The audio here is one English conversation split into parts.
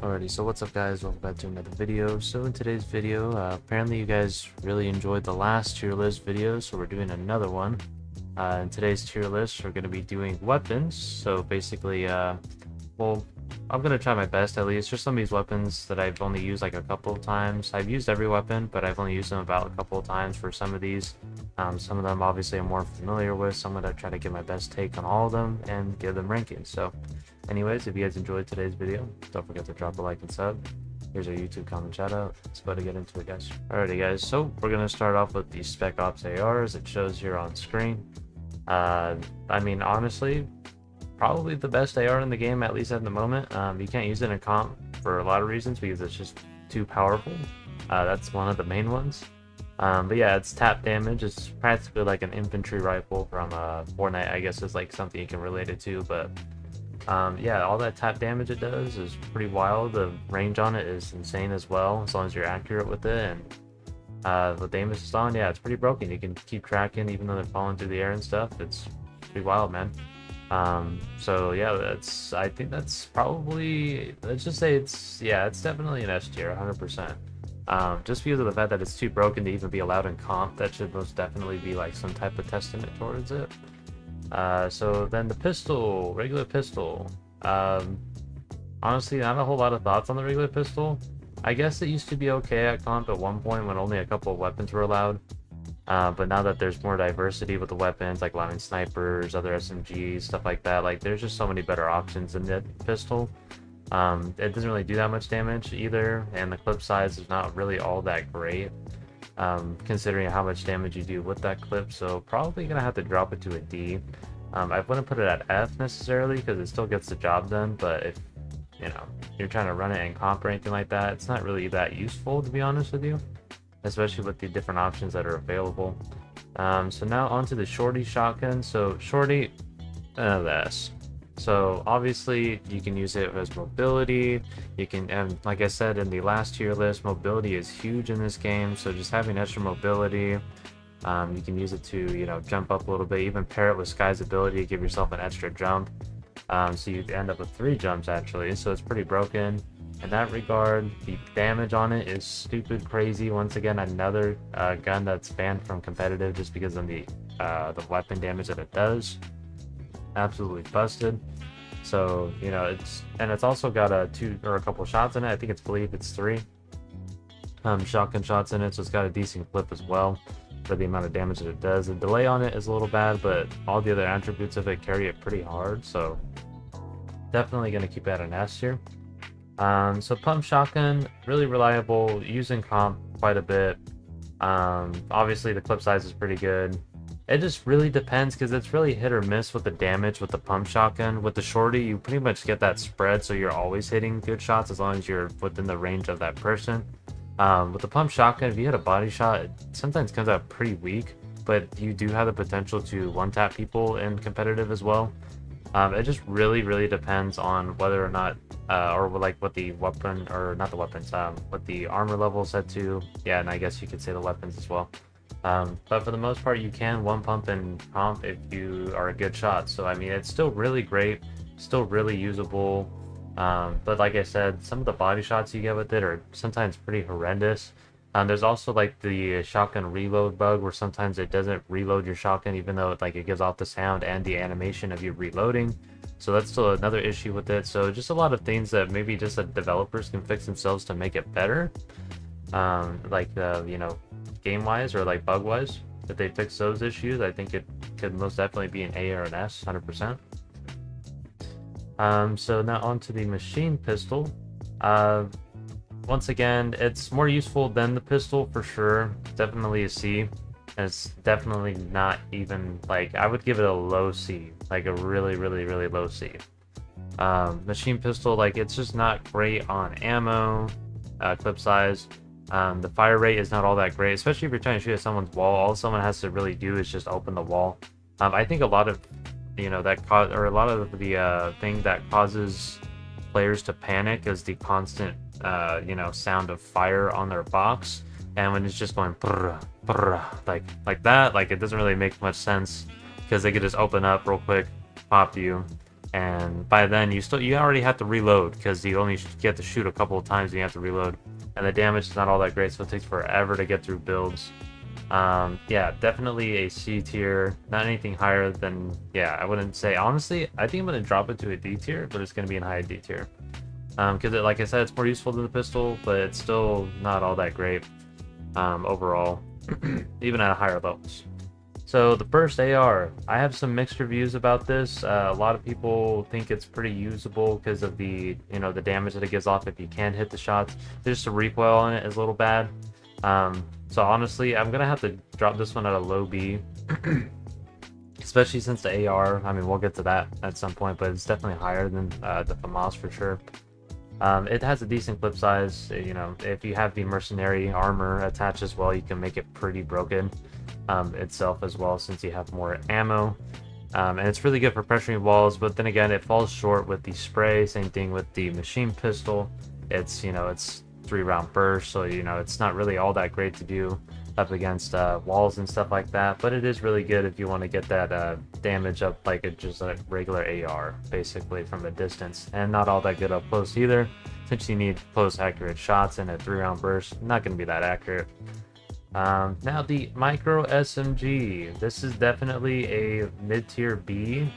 Alrighty, so what's up guys, welcome back to another video. So in today's video, apparently you guys really enjoyed the last tier list video, so we're doing another one. In today's tier list, we're going to be doing weapons. So basically, well, I'm going to try my best at least. There's some of these weapons that I've only used like a couple of times. I've used every weapon, but I've only used them about a couple of times for some of these. Some of them obviously I'm more familiar with, so I'm going to try to get my best take on all of them and give them rankings. So anyways, if you guys enjoyed today's video, don't forget to drop a like and sub. Here's our YouTube comment shout out. Let's about to get into it, guys. Alrighty guys, so we're going to start off with the Spec Ops ARs. It shows here on screen. I mean, honestly, probably the best AR in the game, at least at the moment. You can't use it in comp for a lot of reasons because it's just too powerful. That's one of the main ones. But yeah, it's tap damage. It's practically like an infantry rifle from Fortnite, I guess is like something you can relate it to. But yeah, all that tap damage it does is pretty wild. The range on it is insane as well, as long as you're accurate with it. And the aim assist on, yeah, it's pretty broken. You can keep tracking even though they're falling through the air and stuff. It's pretty wild, man. So yeah, I think that's probably, let's just say it's definitely an S tier, 100%. Just because of the fact that it's too broken to even be allowed in comp, that should most definitely be like some type of testament towards it. So then the pistol, regular pistol. Honestly, not a whole lot of thoughts on the regular pistol. I guess it used to be okay at comp at one point when only a couple of weapons were allowed. But now that there's more diversity with the weapons, like allowing snipers, other SMGs, stuff like that, like there's just so many better options in the pistol. It doesn't really do that much damage either, and the clip size is not really all that great, considering how much damage you do with that clip. So probably gonna have to drop it to a D. I wouldn't put it at F necessarily because it still gets the job done, but if you're trying to run it in comp or anything like that, it's not really that useful, to be honest with you, especially with the different options that are available. So now onto the shorty shotgun. So shorty, this. So obviously you can use it as mobility. You can, and like I said in the last tier list, mobility is huge in this game. So just having extra mobility, you can use it to jump up a little bit. Even pair it with Sky's ability to give yourself an extra jump. So you end up with 3 jumps actually. So it's pretty broken in that regard. The damage on it is stupid crazy. Once again, another gun that's banned from competitive just because of the weapon damage that it does. Absolutely busted. So it's also got a couple shots in it. I believe it's 3 shotgun shots in it, so it's got a decent clip as well for the amount of damage that it does. The delay on it is a little bad, but all the other attributes of it carry it pretty hard, so definitely going to keep it at an S here. So pump shotgun, really reliable, using comp quite a bit. Obviously the clip size is pretty good. It just really depends because it's really hit or miss with the damage with the pump shotgun. With the shorty, you pretty much get that spread, so you're always hitting good shots as long as you're within the range of that person. With the pump shotgun, if you hit a body shot, it sometimes comes out pretty weak, but you do have the potential to one-tap people in competitive as well. It just really depends on whether or not, or like what the weapon, or not the weapons, what the armor level is set to. Yeah, and I guess you could say the weapons as well. But for the most part, you can one pump in comp if you are a good shot. So I mean, it's still really great, still really usable. But like I said, some of the body shots you get with it are sometimes pretty horrendous. There's also like the shotgun reload bug where sometimes it doesn't reload your shotgun even though it gives off the sound and the animation of you reloading. So that's still another issue with it. So just a lot of things that maybe just the developers can fix themselves to make it better. Game wise or like bug wise, if they fix those issues, I think it could most definitely be an A or an S, 100%. So now onto the machine pistol. Once again, it's more useful than the pistol for sure. Definitely a C. And it's definitely not even like, I would give it a low C, like a really low C. Machine pistol, like it's just not great on ammo, clip size. The fire rate is not all that great, especially if you're trying to shoot at someone's wall. All someone has to really do is just open the wall. I think a lot of a lot of the thing that causes players to panic is the constant sound of fire on their box, and when it's just going brr, brr, like that, like it doesn't really make much sense because they could just open up real quick, pop you, and by then you already have to reload because you only get to shoot a couple of times and you have to reload, and the damage is not all that great, so it takes forever to get through builds. Yeah, definitely a C tier, not anything higher than, yeah, I wouldn't say, honestly, I think I'm going to drop it to a D tier, but it's going to be in high D tier. Because like I said, it's more useful than the pistol, but it's still not all that great overall, even at higher levels. So the burst AR, I have some mixed reviews about this. A lot of people think it's pretty usable because of the, the damage that it gives off if you can hit the shots. There's just a recoil on it is a little bad. So honestly, I'm gonna have to drop this one at a low B, especially since the AR, I mean, we'll get to that at some point, but it's definitely higher than the FAMAS for sure. It has a decent clip size. If you have the mercenary armor attached as well, you can make it pretty broken itself as well, since you have more ammo. And it's really good for pressuring walls, but then again, it falls short with the spray. Same thing with the machine pistol. It's 3-round burst, so it's not really all that great to do up against walls and stuff like that, but it is really good if you want to get that damage up like just a regular AR, basically, from a distance, and not all that good up close either, since you need close accurate shots, and a 3-round burst not going to be that accurate. Now the micro SMG, this is definitely a mid-tier B.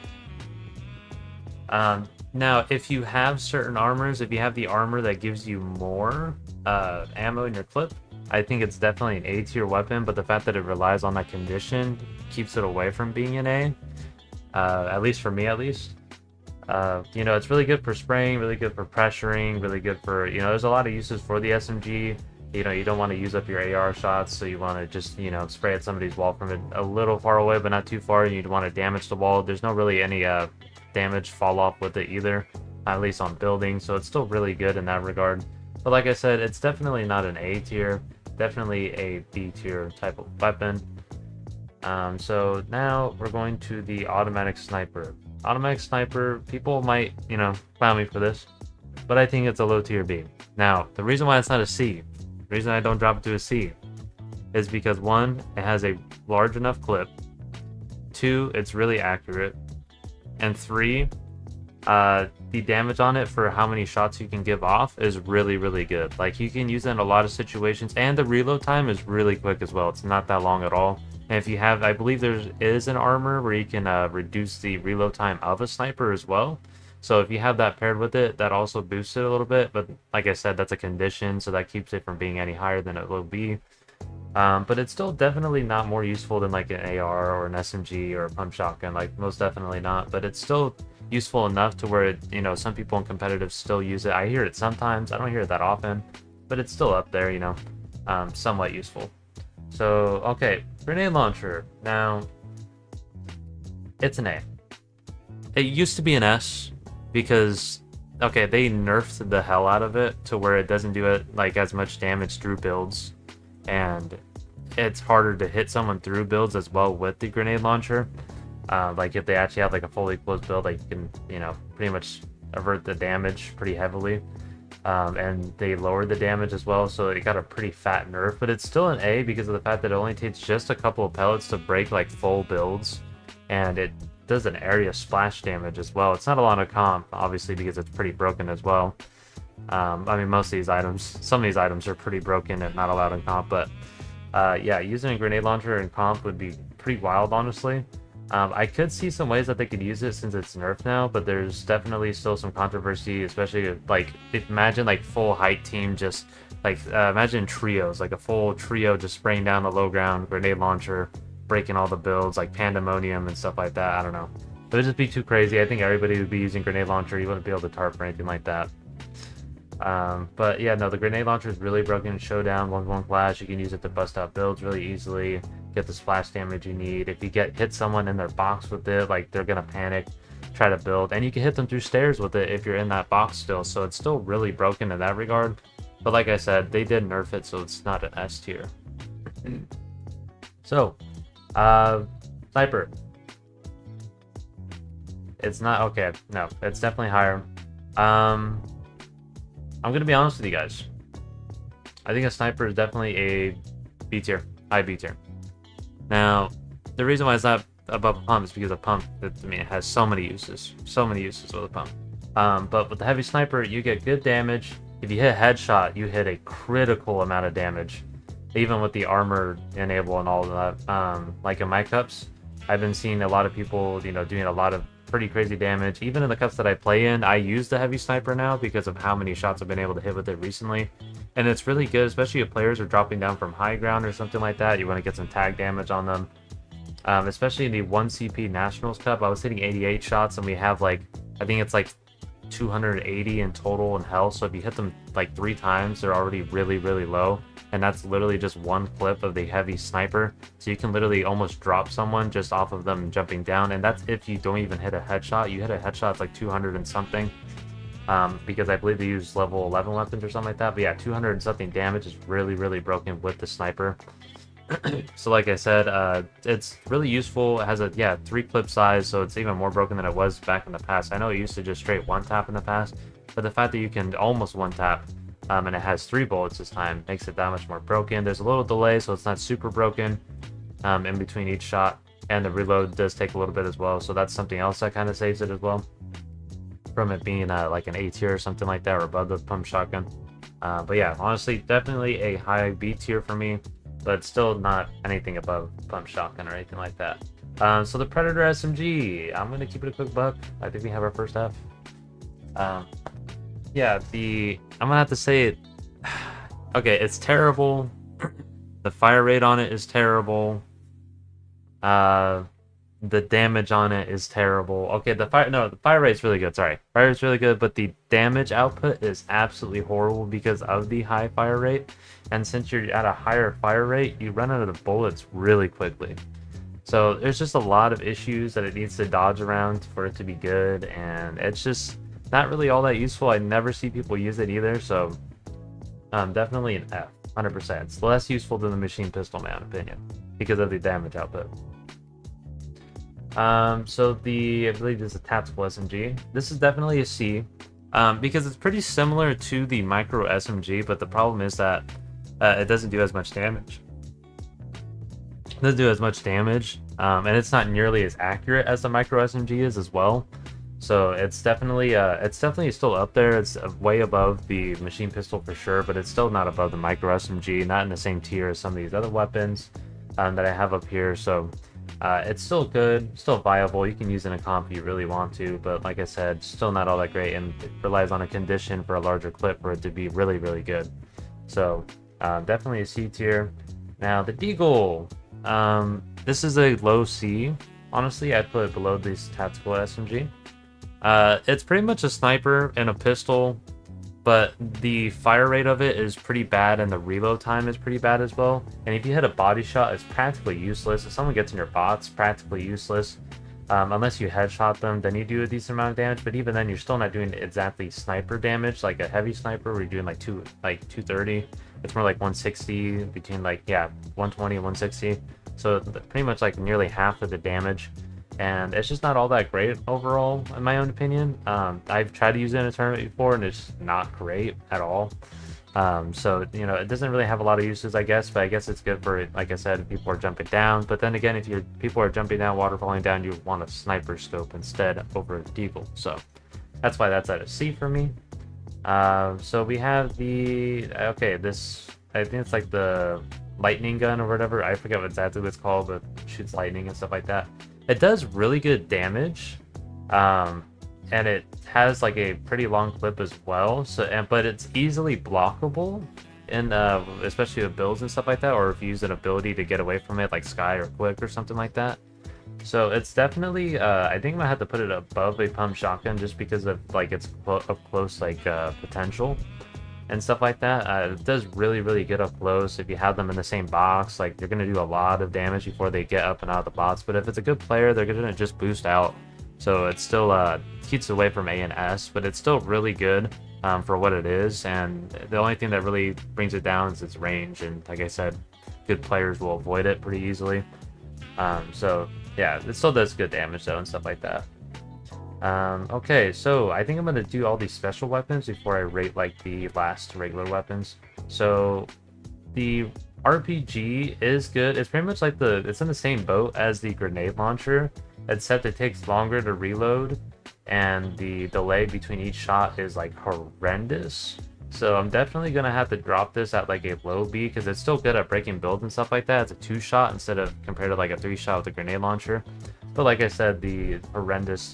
Now, if you have certain armors, if you have the armor that gives you more ammo in your clip, I think it's definitely an A tier weapon, but the fact that it relies on that condition keeps it away from being an A, at least for me, at least. It's really good for spraying, really good for pressuring, really good for, there's a lot of uses for the SMG. You don't want to use up your AR shots, so you want to just, spray at somebody's wall from a little far away, but not too far. You'd want to damage the wall. There's no really any damage fall off with it either, at least on buildings, so it's still really good in that regard. But like I said, it's definitely not an A tier, definitely a B tier type of weapon. So now we're going to the automatic sniper. Automatic sniper, people might, clown me for this, but I think it's a low tier B. Now, the reason why it's not a C, the reason I don't drop it to a C, is because 1, it has a large enough clip, 2, it's really accurate, and 3, the damage on it for how many shots you can give off is really, really good. Like, you can use it in a lot of situations, and the reload time is really quick as well. It's not that long at all. And if you have, I believe there is an armor where you can reduce the reload time of a sniper as well. So if you have that paired with it, that also boosts it a little bit. But like I said, that's a condition, so that keeps it from being any higher than it will be. But it's still definitely not more useful than like an AR or an SMG or a pump shotgun, like most definitely not. But it's still useful enough to where it, some people in competitive still use it. I hear it sometimes. I don't hear it that often, but it's still up there, somewhat useful. So, okay, grenade launcher. Now, it's an A. It used to be an S because, okay, they nerfed the hell out of it to where it doesn't do it like as much damage through builds, and it's harder to hit someone through builds as well with the grenade launcher. Like if they actually have like a fully closed build, like you can, pretty much avert the damage pretty heavily. And they lowered the damage as well, so it got a pretty fat nerf, but it's still an A because of the fact that it only takes just a couple of pellets to break like full builds, and it does an area splash damage as well. It's not a lot of comp, obviously, because it's pretty broken as well. I mean, most of these items, some of these items are pretty broken and not allowed in comp, but yeah, using a grenade launcher in comp would be pretty wild, honestly. I could see some ways that they could use it since it's nerfed now, but there's definitely still some controversy, especially if, like, imagine like full height team just like imagine trios, like a full trio just spraying down the low ground, grenade launcher, breaking all the builds, like pandemonium and stuff like that. I don't know. It would just be too crazy. I think everybody would be using grenade launcher. You wouldn't be able to tarp or anything like that. But yeah, no, the grenade launcher is really broken in Showdown. 1v1 flash, you can use it to bust out builds really easily, get the splash damage you need. If you hit someone in their box with it, like, they're gonna panic, try to build, and you can hit them through stairs with it if you're in that box still, so it's still really broken in that regard. But like I said, they did nerf it, so it's not an S tier. So, sniper. It's not, okay, no, it's definitely higher. I'm gonna be honest with you guys. I think a sniper is definitely a B tier, high B tier. Now, the reason why it's not above a pump is because a pump, I mean, it has so many uses with a pump. But with the heavy sniper, you get good damage. If you hit a headshot, you hit a critical amount of damage, even with the armor enable and all of that. Like in my cups, I've been seeing a lot of people, you know, doing a lot of pretty crazy damage. Even in the cups that I play in, I use the heavy sniper now because of how many shots I've been able to hit with it recently. And it's really good, especially if players are dropping down from high ground or something like that. You want to get some tag damage on them. Especially in the 1CP Nationals Cup, I was hitting 88 shots, and we have like, I think it's like 280 in total in health. So if you hit them like 3 times, they're already really, really low. And that's literally just one clip of the heavy sniper. So you can literally almost drop someone just off of them jumping down. And that's if you don't even hit a headshot. You hit a headshot, it's like 200 and something. Because I believe they use level 11 weapons or something like that. But yeah, 200 and something damage is really, really broken with the sniper. So like I said, it's really useful. It has a 3 clip size, so it's even more broken than it was back in the past. I know it used to just straight one tap in the past, but the fact that you can almost one tap and it has 3 bullets this time makes it that much more broken. There's a little delay, so it's not super broken in between each shot, and the reload does take a little bit as well, so that's something else that kind of saves it as well from it being like an A tier or something like that, or above the pump shotgun. But yeah, honestly, definitely a high B tier for me, but still not anything above pump shotgun or anything like that. So the Predator SMG, I'm gonna keep it a quick buck. I think we have our first F. Yeah, I'm gonna have to say it. Okay, it's terrible. The fire rate on it is terrible. The damage on it is terrible. Okay, the fire rate's really good. Sorry, fire rate's really good, but the damage output is absolutely horrible because of the high fire rate. And since you're at a higher fire rate, you run out of the bullets really quickly. So there's just a lot of issues that it needs to dodge around for it to be good, and it's just not really all that useful. I never see people use it either, so definitely an F, 100%. It's less useful than the machine pistol, in my own opinion, because of the damage output. So I believe this is a tactical SMG. This is definitely a C, because it's pretty similar to the micro SMG, but the problem is that it doesn't do as much damage. It doesn't do as much damage, and it's not nearly as accurate as the micro SMG is as well. So it's definitely still up there. It's way above the machine pistol for sure, but it's still not above the micro SMG, not in the same tier as some of these other weapons that I have up here. So it's still good, still viable. You can use it in a comp if you really want to, but like I said, still not all that great, and it relies on a condition for a larger clip for it to be really, really good. So definitely a C tier. Now the Deagle, this is a low C. Honestly, I'd put it below this tactical SMG. It's pretty much a sniper and a pistol, but the fire rate of it is pretty bad, and the reload time is pretty bad as well. And if you hit a body shot, it's practically useless. If someone gets in your bots, practically useless. Unless you headshot them, then you do a decent amount of damage, but even then you're still not doing exactly sniper damage like a heavy sniper where you're doing like 230. It's more like 160, between 120 and 160. So pretty much like nearly half of the damage. And it's just not all that great overall, in my own opinion. I've tried to use it in a tournament before, and it's not great at all. So, it doesn't really have a lot of uses, I guess, but I guess it's good for, like I said, if people are jumping down. But then again, if people are jumping down, waterfalling down, you want a sniper scope instead over a deagle. So that's why that's at a C for me. So we have this, I think it's like the lightning gun or whatever. I forget exactly what it's called, but it shoots lightning and stuff like that. It does really good damage, and it has like a pretty long clip as well. But it's easily blockable, and especially with builds and stuff like that, or if you use an ability to get away from it, like Sky or Quick or something like that. So it's definitely, I think I'm gonna have to put it above a pump shotgun just because of like its up close potential and stuff like that. It does really, really good up close. If you have them in the same box, like they're gonna do a lot of damage before they get up and out of the bots. But if it's a good player, they're gonna just boost out. So it still keeps away from A and S, but it's still really good for what it is. And the only thing that really brings it down is its range. And like I said, good players will avoid it pretty easily. So yeah, it still does good damage though and stuff like that. Okay, so I think I'm gonna do all these special weapons before I rate like the last regular weapons. So the RPG is good. It's pretty much like it's in the same boat as the grenade launcher, except it takes longer to reload, and the delay between each shot is like horrendous. So I'm definitely gonna have to drop this at like a low B because it's still good at breaking builds and stuff like that. It's a 2-shot instead of compared to like a 3-shot with a grenade launcher. But like I said, the horrendous,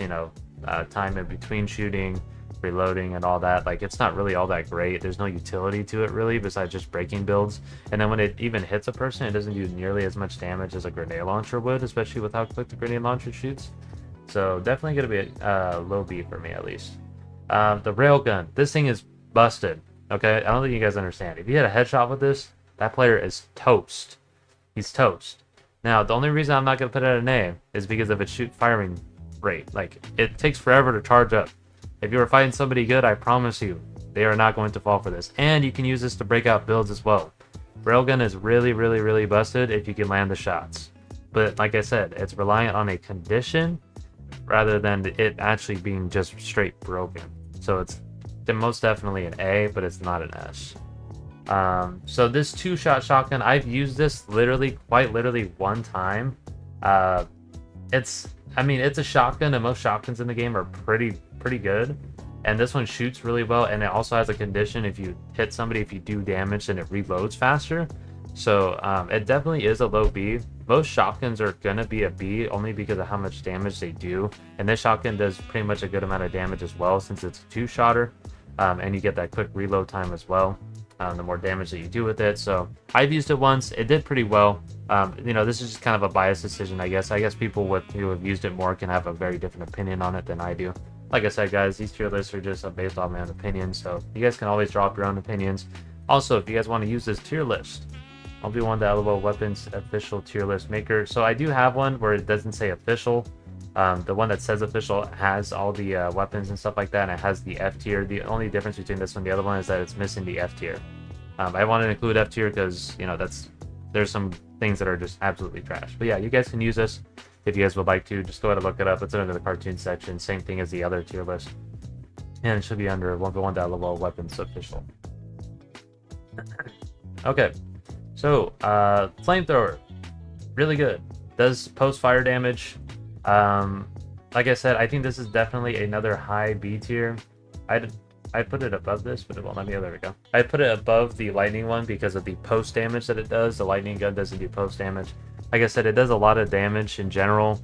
time in between shooting, reloading, and all that, like it's not really all that great. There's no utility to it really besides just breaking builds. And then when it even hits a person, it doesn't do nearly as much damage as a grenade launcher would, especially with how quick the grenade launcher shoots. So definitely gonna be a low B for me at least. The railgun, this thing is busted. Okay, I don't think you guys understand. If you hit a headshot with this, that player is toast. He's toast. Now, the only reason I'm not gonna put it at an A is because of its firing rate. Like, it takes forever to charge up. If you were fighting somebody good, I promise you, they are not going to fall for this. And you can use this to break out builds as well. Railgun is really, really, really busted if you can land the shots. But like I said, it's reliant on a condition rather than it actually being just straight broken. So it's most definitely an A, but it's not an S. So this 2-shot shotgun, I've used this quite literally one time. It's a shotgun, and most shotguns in the game are pretty good. And this one shoots really well, and it also has a condition: if you hit somebody, if you do damage, then it reloads faster. So it definitely is a low B. Most shotguns are gonna be a B only because of how much damage they do, and this shotgun does pretty much a good amount of damage as well since it's a 2-shotter, and you get that quick reload time as well. The more damage that you do with it. So I've used it once. It did pretty well. This is just kind of a biased decision, I guess. I guess people who have used it more can have a very different opinion on it than I do. Like I said, guys, these tier lists are just based off my own opinion, so you guys can always drop your own opinions. Also, if you guys want to use this tier list, I'll be one of the LOL Weapons official tier list maker. So I do have one where it doesn't say official. The one that says official has all the weapons and stuff like that, and it has the F tier. The only difference between this one and the other one is that it's missing the F tier. I wanted to include F tier because there's some things that are just absolutely trash. But yeah, you guys can use this if you guys would like to. Just go ahead and look it up. It's under the cartoon section, same thing as the other tier list, and it should be under 1v1.lol Weapons official. Okay, so flamethrower, really good. Does post fire damage. Like I said, I think this is definitely another high B tier. I put it above this, but it won't let me. Oh, there we go. I put it above the lightning one because of the post damage that it does. The lightning gun doesn't do post damage. Like I said, it does a lot of damage in general.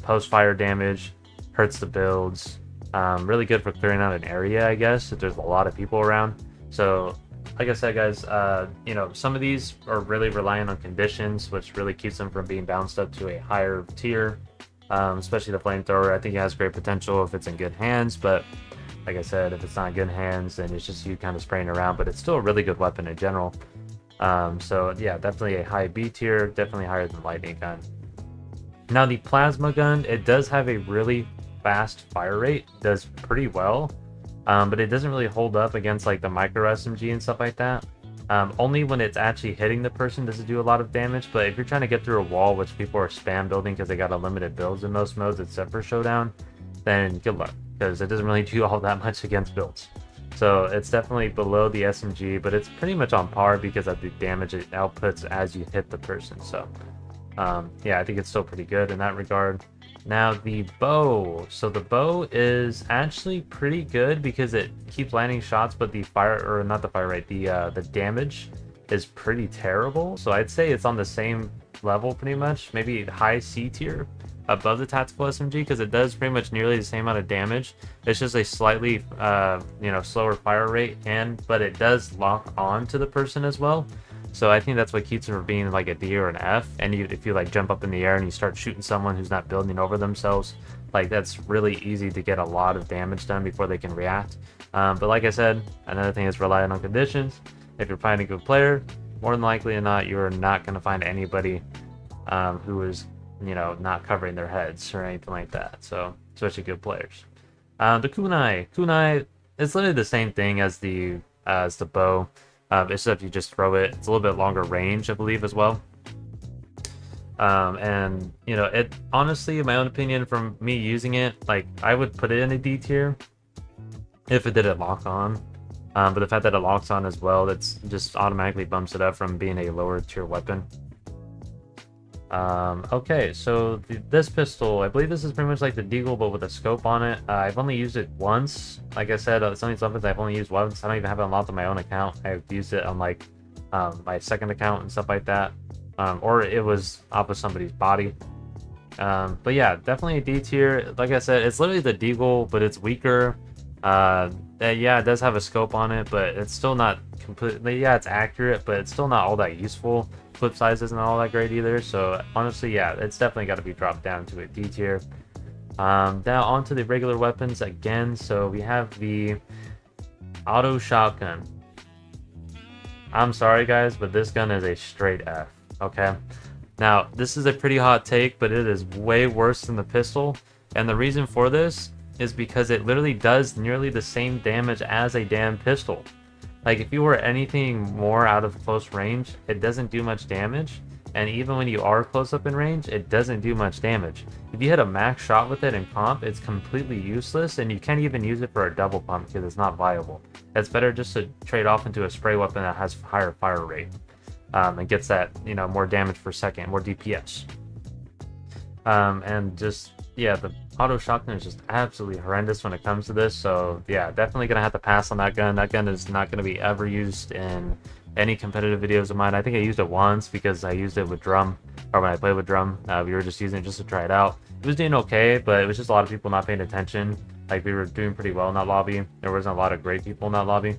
Post fire damage, hurts the builds. Really good for clearing out an area, I guess, if there's a lot of people around. So, like I said, guys, some of these are really reliant on conditions, which really keeps them from being bounced up to a higher tier. Especially the flamethrower. I think it has great potential if it's in good hands, but like I said, if it's not in good hands, then it's just you kind of spraying around, but it's still a really good weapon in general. So yeah, definitely a high B tier, definitely higher than lightning gun. Now the plasma gun, it does have a really fast fire rate, does pretty well, but it doesn't really hold up against like the micro SMG and stuff like that. Only when it's actually hitting the person does it do a lot of damage, but if you're trying to get through a wall, which people are spam building because they got unlimited builds in most modes except for Showdown, then good luck, because it doesn't really do all that much against builds. So it's definitely below the SMG, but it's pretty much on par because of the damage it outputs as you hit the person. So yeah, I think it's still pretty good in that regard. Now the bow. So the bow is actually pretty good because it keeps landing shots, but the the damage is pretty terrible. So I'd say it's on the same level pretty much, maybe high C tier above the tactical SMG, because it does pretty much nearly the same amount of damage. It's just a slightly slower fire rate, but it does lock on to the person as well. So I think that's what keeps it from being like a D or an F. And if you like jump up in the air and you start shooting someone who's not building over themselves, like that's really easy to get a lot of damage done before they can react. But like I said, another thing is relying on conditions. If you're finding a good player, more than likely than not, you're not going to find anybody who is not covering their heads or anything like that. So especially good players. The kunai is literally the same thing as the bow. Except you just throw it. It's a little bit longer range, I believe, as well. And it honestly, in my own opinion, from me using it, like I would put it in a D tier if it didn't lock on. But the fact that it locks on as well, that's just automatically bumps it up from being a lower tier weapon. Okay, so this pistol, I believe this is pretty much like the Deagle, but with a scope on it. I've only used it once. Like I said, some of these weapons I've only used once. I don't even have it unlocked on my own account. I've used it on like my second account and stuff like that. Or it was off of somebody's body. But yeah, definitely a D tier. Like I said, it's literally the Deagle, but it's weaker. Yeah, it does have a scope on it, but it's still not completely, yeah, it's accurate, but it's still not all that useful. Flip size isn't all that great either, so honestly, yeah, it's definitely got to be dropped down to a D tier. Now onto the regular weapons again. So we have the auto shotgun. I'm sorry guys, but this gun is a straight F. Okay, now this is a pretty hot take, but it is way worse than the pistol, and the reason for this is because it literally does nearly the same damage as a damn pistol. Like, if you were anything more out of close range, it doesn't do much damage, and even when you are close up in range, it doesn't do much damage. If you hit a max shot with it in comp, it's completely useless, and you can't even use it for a double pump because it's not viable. It's better just to trade off into a spray weapon that has higher fire rate, and gets that, you know, more damage per second, more DPS. And just, yeah, the auto shotgun is just absolutely horrendous when it comes to this. So yeah, definitely gonna have to pass on that gun. That gun is not gonna be ever used in any competitive videos of mine. I think I used it once because I used it with drum, or when I played with drum. We were just using it just to try it out. It was doing okay, but it was just a lot of people not paying attention. Like, we were doing pretty well in that lobby. There wasn't a lot of great people in that lobby.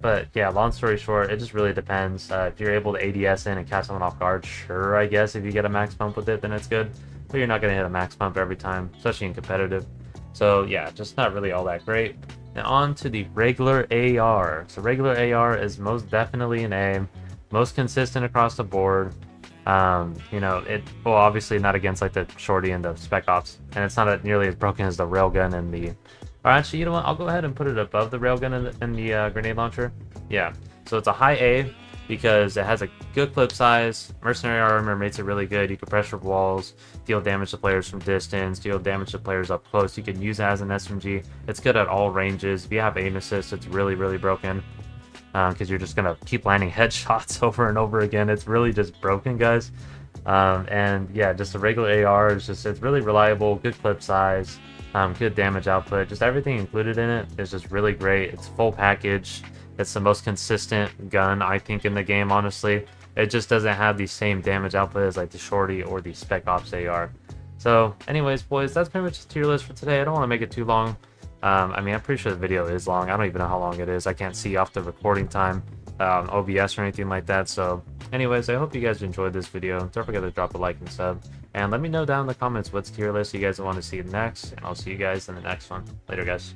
But yeah, long story short, it just really depends. If you're able to ADS in and catch someone off guard, sure, I guess if you get a max pump with it, then it's good. But you're not going to hit a max pump every time, especially in competitive. So yeah, just not really all that great. Now on to the regular AR. So regular AR is most definitely an A, most consistent across the board. You know, well, obviously not against like the shorty and the spec ops, and it's not nearly as broken as the railgun and the, or actually, you know what, I'll go ahead and put it above the railgun and the grenade launcher. Yeah, so it's a high A because it has a good clip size. Mercenary armor makes it really good. You can pressure walls, deal damage to players from distance, deal damage to players up close. You can use it as an SMG. It's good at all ranges. If you have aim assist, it's really, really broken, because you're just gonna keep landing headshots over and over again. It's really just broken, guys. And yeah, just a regular AR is just, it's really reliable, good clip size, good damage output, just everything included in it is just really great. It's full package. It's the most consistent gun, I think, in the game, honestly. It just doesn't have the same damage output as like the shorty or the spec ops AR. So anyways, boys, that's pretty much the tier list for today. I don't want to make it too long. I mean, I'm pretty sure the video is long. I don't even know how long it is. I can't see off the recording time, OBS or anything like that. So anyways, I hope you guys enjoyed this video. Don't forget to drop a like and sub, and let me know down in the comments what's tier list you guys want to see next, and I'll see you guys in the next one. Later, guys.